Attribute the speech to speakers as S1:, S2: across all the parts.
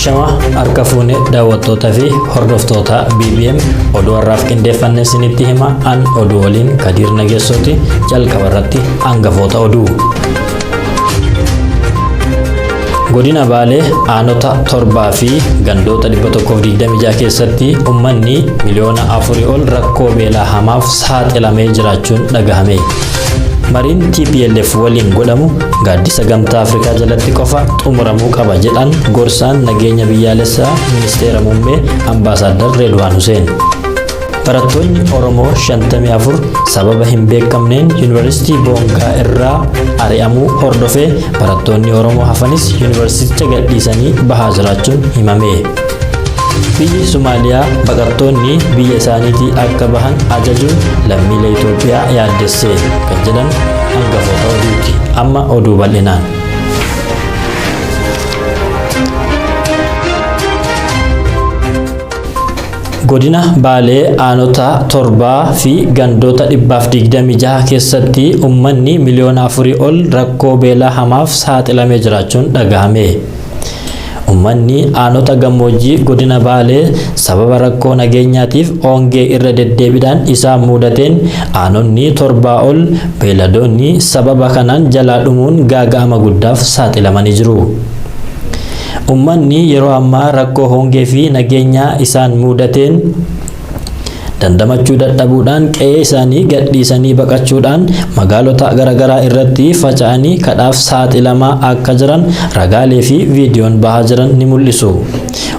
S1: Ashama harka fuune daawwattoota fi hordoftoota BBM oduu har'aaf qindeeffanne isinitti hima an oduu waliin Kadir Nageessoti jalqaba irratti hangafoota oduu. Godina Baalee aanota 7 fi gandoota 126 keessatti uummanni miliyoona 4 ol rakkoo beelaa hamaaf saaxilamee jiraachuun dhagahame. Mariin TPLF waliin godhamu gaaddisa gamtaa Afrikaa jalatti qofa xumuramuu qaba jedhan gorsaan nageenya biyyaalessaa ministeera muummee Ambaasaadar Redwaan Hussein. Barattoonni Oromoo 54 sababa hin beekamneen Yuunivarsiitii Boongaa irraa ari'amuu hordofee barattoonni Oromoo hafanis yuunivarsiiticha gadhiisanii bahaa jiraachuun himame. Biyyi Somaaliyaa baqattoonni biyya isaaniitii akka bahan ajajuun lammiilee Itoophiyaa yaaddesse kan jedhan hangafoota oduuti. Amma oduu bal'inaan. Godina Baalee aanota 7 fi gandoota 126 keessatti uummanni miliyoona 4 ol rakkoo beelaa hamaaf saaxilamee jiraachuun dhagahame. Uummanni aanota gammoojjii godina Baalee sababa rakkoo nageenyaatiif hongee irra deddeebiidhaan isaa mudateen aanonni 7 ol beeladoonni sababa kanaan jalaa dhumuun gaaga'ama guddaaf saaxilamanii jiru. Uummanni yeroo ammaa rakkoo hongee fi nageenyaa isaan mudateen dandamachuu dadhabuudhaan qe'ee isaanii gadhiisanii baqachuudhaan magaalota garaagaraa irratti faca'anii kadhaaf saaxilamaa akka jiran ragaalee fi viidiyoon bahaa jiran ni mul'isu.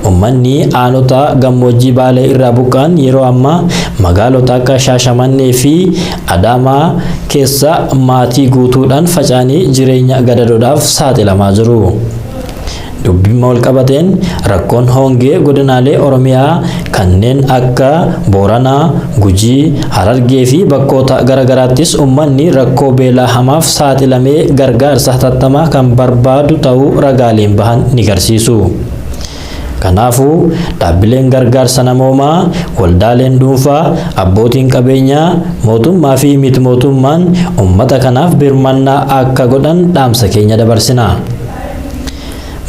S1: Uummanni aanota gammoojjii Baalee irraa buqqaan yeroo ammaa magaalota akka Shaashamannee fi Adaamaa keessa maatii guutuudhaan faca'anii jireenya gadadoodhaaf saaxilamaa jiru. Dubbima wal qabateen rakkoon hongee godinaalee Oromiyaa kanneen akka Booranaa, Gujii, Harargee fi bakkoota garaagaraattis uummanni rakkoo beelaa hamaaf saaxilamee gargaarsa hatattamaa kan barbaadu ta'uu ragaaleen bahan ni agarsiisu. Kanaafuu dhaabbileen gargaarsa namoomaa, waldaaleen dhuunfaa, abbootiin qabeenyaa, mootummaa fi miti mootummaan uummata kanaaf birmannaa akka godhan dhaamsa keenya dabarsina.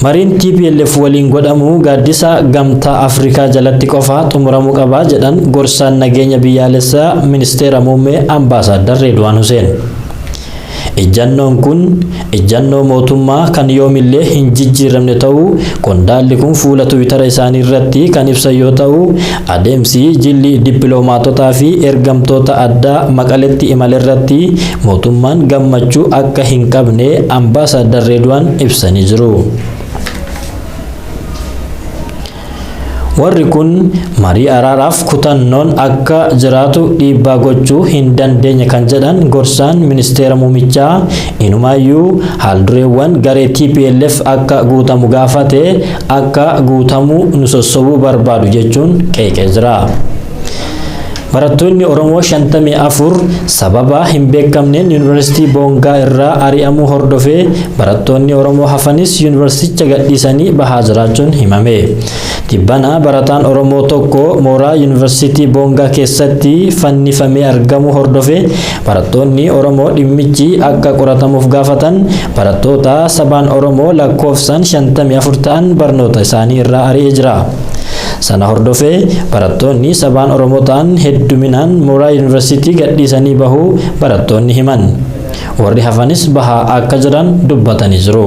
S1: Mariin TPLF waliin godhamu gaaddisa gamtaa Afrikaa jalatti qofa xumuramuu qaba jedhan gorsaan nageenya biyyaalessaa ministeera muummee Ambaasaadar Redwaan Hussein. Ejjannoon kun ejjannoo mootummaa kan yoomillee hin jijjiiramne ta'uu qondaalli kun fuula Tiwiitara isaanii irratti kan ibsan yoo ta'u adeemsi jilli dippiloomaatotaa fi ergamtoota addaa Maqaletti imala irratti mootummaan gammachuu akka hin qabne Ambaasaadar Redwaan ibsanii jiru. Warri kun marii araaraaf kutannoon akka jiraatu dhiibbaa gochuu hin dandeenye kan jedhan gorsaan ministeera muummichaa inumaayyuu haaldureewwan garee TPLF akka guutamu gaafate akka guutamu nu sossobuu barbaadu jechuun qeeqee jira. Barattoonni Oromoo 54 sababa hin beekamneen Yuunivarsiitii Boongaa irraa ari'amuu hordofee barattoonni Oromoo hafanis yuunivarsiiticha gadhiisanii bahaa jiraachuun himame. Tibbana barataan Oromoo tokko mooraa Yuunivarsiitii Boongaa keessatti fannifamee argamuu hordofee barattoonni Oromoo dhimmichi akka qoratamuuf gaafatan barattoota sabaan Oromoo lakkoofsaan 54 ta'an barnoota isaanii irraa ari'ee jira. Sana hordofee barattoonni sabaan Oromoo ta'an hedduminaan mooraa yuunivarsiitii gadhiisanii bahuu barattoonni himan. Warri hafanis bahaa akka jiran dubbatanii jiru.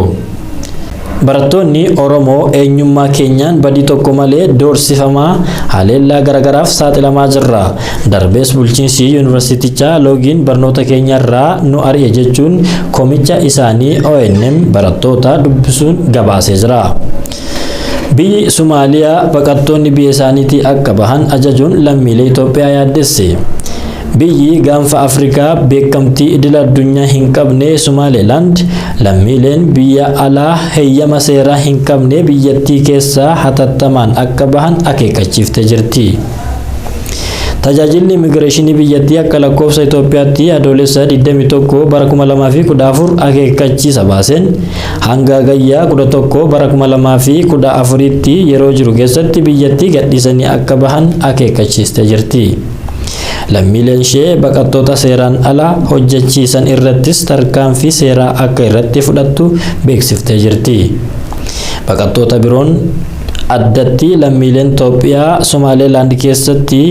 S1: Barattoonni Oromoo eenyummaa keenyaan badii tokko malee doorsifamaa haleellaa garaagaraaf saaxilamaa jirra. Darbees bulchiinsi yuunivarsiitichaa loogiin barnoota keenyarraa nu ari'e jechuun komicha isaanii ONM barattoota dubbisuun gabaasee jira. Biyyi Somaaliyaa baqattoonni biyya isaaniitii akka bahan ajajuun lammiilee Itoophiyaa yaaddesse. Biyyi gaanfa Afrikaa beekamtii idila addunyaa hin qabne Somaaliland lammiileen biyya alaa heeyyama seeraa hin qabne biyyattii keessaa hatattamaan akka bahan akeekkachiiftee jirti. Tajaajilli immigireeshinii biyyattii akka lakkoofsa Itoophiyaatti adoolessa 21 bara 2014 akeekkachiisa baaseen hanga gayyaa 11 bara 2014tti yeroo jiru keessatti biyyattii gadhiisanii akka bahan akeekkachiistee jirti. Lammiileen ishee baqattoota seeraan ala hojjechiisan irrattis tarkaanfii seeraa akka irratti fudhattu beeksiftee jirti. Baqattoota biroon addatti lammiileen Itoophiyaa Somaalilaand keessatti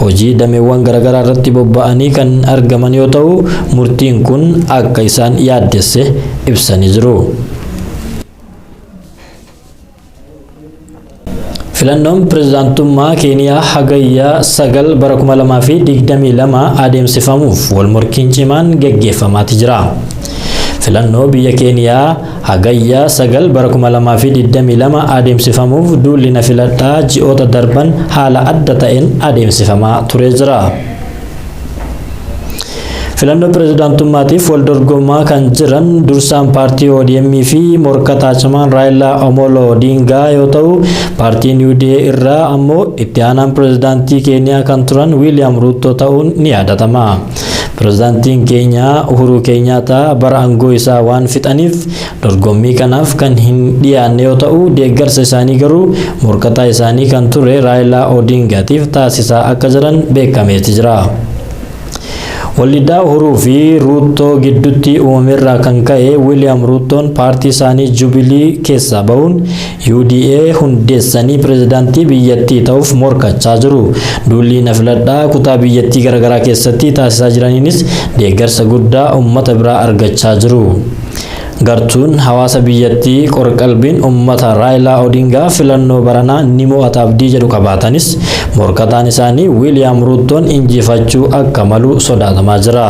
S1: hojii dameewwan garaagaraa irratti bobba'anii kan argaman yoo ta'u murtiin kun akka isaan yaaddesse ibsanii jiru. Filannoon pirezidaantummaa Keeniyaa hagayyaa 9 bara 2022 adeemsifamuuf wal morkiin cimaan gaggeeffamaati jira. Filannoo biyya Keeniyaa hagayyaa 9 bara 2022 adeemsifamuuf duulli na filadhaa ji'oota darban haala adda ta'een adeemsifamaa ture jira. Filannoo pirezidaantummaatiif wal dorgomaa kan jiran dursaan paartii ODM fi morkataa cimaan Raila Amolo Odinga yoo ta'u paartiin UDA irraa ammoo itti aanaan pirezidaantii Keeniyaa kan turan William Ruto ta'uun ni yaadatama. Pirezidaantiin Keeniyaa Uhuru Kenyatta bara aangoo isaa waan fixaniif dorgommii kanaaf kan hin dhiyaanne yoo ta'u deeggarsa isaanii garuu morkataa isaanii kan ture Raila Odingaatiif taasisaa akka jiran beekameeti jira. Waliddaa Uhuru fi Ruto gidduutti uumamerraa kan ka'e William Rutoon paartii isaanii Jubilee keessaa ba'uun UDA hundeessanii pirezidaantii biyyattii ta'uuf morkachaa jiru. Duulli na filadhaa kutaa biyyattii garaagaraa keessatti taasisaa jiraniinis deeggarsa guddaa uummata biraa argachaa jiru. Gartuun hawaasa biyyattii qorqalbiin uummata Raila Odinga filannoo baranaa ni mo'ata abdii jedhu qabaatanis morkataan isaanii William Rutoon injifachuu akka malu sodaatamaa jira.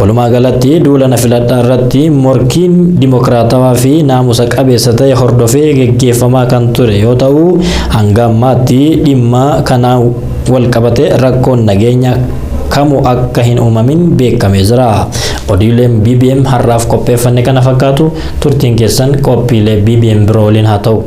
S1: Walumaa galatti duula na filadhaa irratti morkiin dimokiraatawaa fi naamusa qabeessa ta'e hordofee gaggeeffamaa kan ture yoo ta'u hanga ammaatti dhimma kanaan wal qabate rakkoon nageenya kamu akka hin uumamin beekamee jira. Odiileen BBM har'aaf qopheeffanne kana fakkaatu turtiin keessan qophiilee BBM biroo waliin haa ta'u.